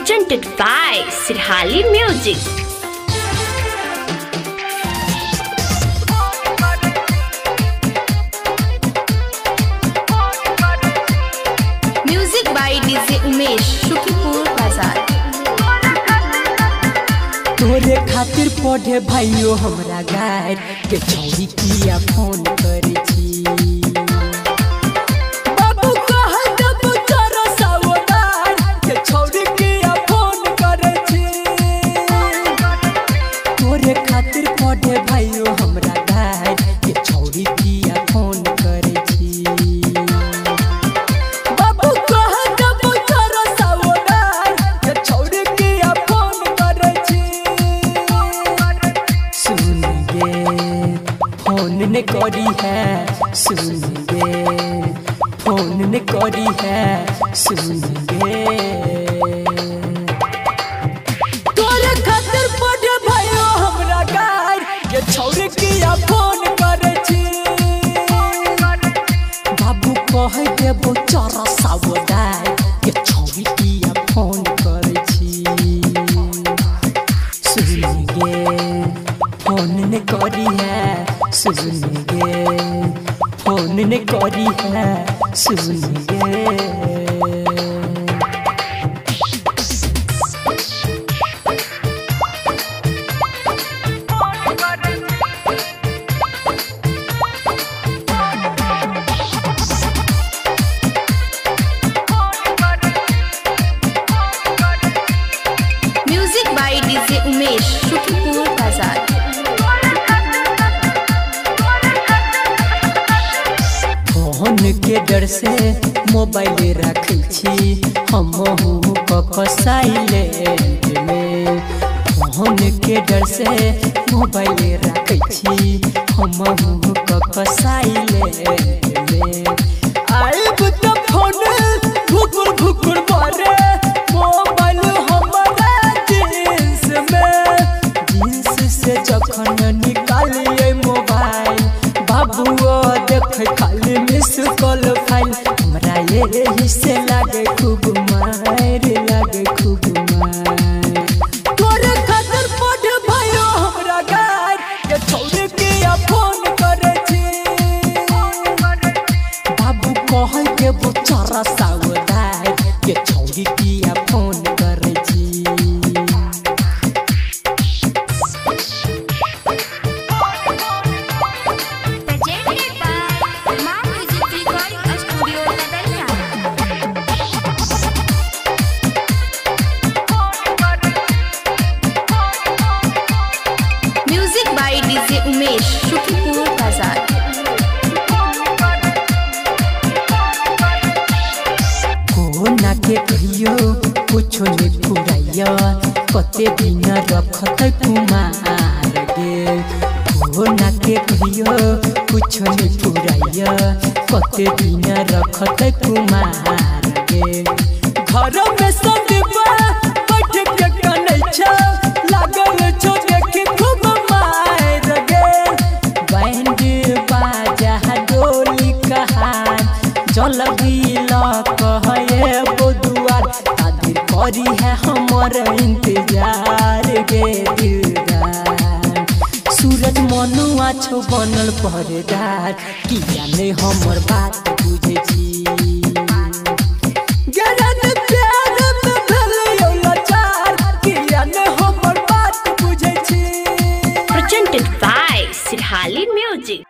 presented by Sirhali Music. Music by DJ Umesh, Shukipur Bazaar. तोरे खातिर पढ़े भाइयों हमरा गाय के छौरी किया फोन करे छी बाबू कह दबो तोरा सावधान के छौरी किया फोन करे छी तोरे खातिर पढ़े भाइयों हमरा गाय के छौरी किया फोन करे छी बाबू कह दबो तोरा सावधान के छौरी किया फोन करे छी फोन ने करी है सुनिए फोन ने करी है सुनिए तोरे खातिर पढ़े भाइयों हमरा गाय ये छौरी किया फोन करे छी बाबू कह देबो चोरा सावधान ये छौरी किया फोन करे छी सुनिए फोन ने करी है सुनिए फोन ने करी है सुनिए Music by DJ Umesh, Shukipur Bazaar. Phone के डर से मोबाइल रखै छी हमहु क साइलेंट में फोन के डर से मोबाइल रखै छी हमहु क साइलेंट में आइब त फोन घुकुर घुकुर मारे मोबाइल हमरा जींस में जींस से जखन निकालिए मोबाइल बाबूओ देख खाली मिस कॉल फाइल हमरा यही से लागे खूब मार लागे खूब मार तोरे खातिर पढ़े भाइयों हमरा गाय के छौरी किया फोन करे छी बाबू कह देबो चोरा सावधान के छौरी किया फोन करे छी Presented by Ma Music Recording Studio, Ladanya. Music by DJ Umesh, Shukipur Bazaar. कोना के कहियो कुछो ने फुराइया कते दिन रखत कुमार गे कोना के कहियो कुछो ने फुराइया कते दिन रखत कुमार गे घर में संदीपा बैठ के कनै छ लागल छो देख खूब मार गे बैंड बाजा डोली कहान जल बिला कहे बुधवार तादिर करी है हमर इंतजार गे दिलदार सूरज मनुआ छो बनल पहरेदार किया ने हमर बात बुझे छी गरन प्यार में भलियो लाचार किया ने हमर बात बुझे छी Presented by Sirhali Music.